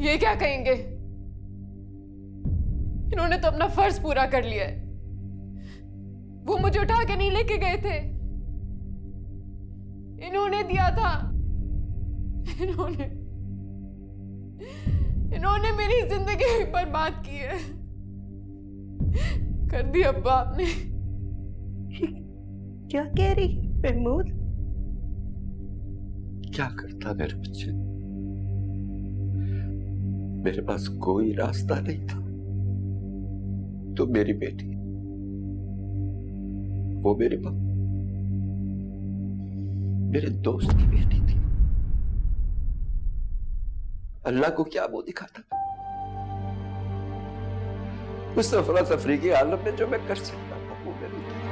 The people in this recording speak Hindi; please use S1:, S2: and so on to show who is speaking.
S1: ये क्या कहेंगे? इन्होंने तो अपना फर्ज पूरा कर लिया है। वो मुझे उठा के नहीं लेके गए थे, इन्होंने दिया था। इन्होंने मेरी जिंदगी बर्बाद की है, कर दी अब्बा आपने।
S2: क्या कह रही है महमूद?
S3: क्या करता मेरे बच्चे, मेरे पास कोई रास्ता नहीं था। तो मेरी बेटी, वो मेरे पास मेरे दोस्त की बेटी थी। अल्लाह को क्या वो दिखाता था? उस अफरा तफरी की हालत में जो मैं कर सकता था वो मैंने किया।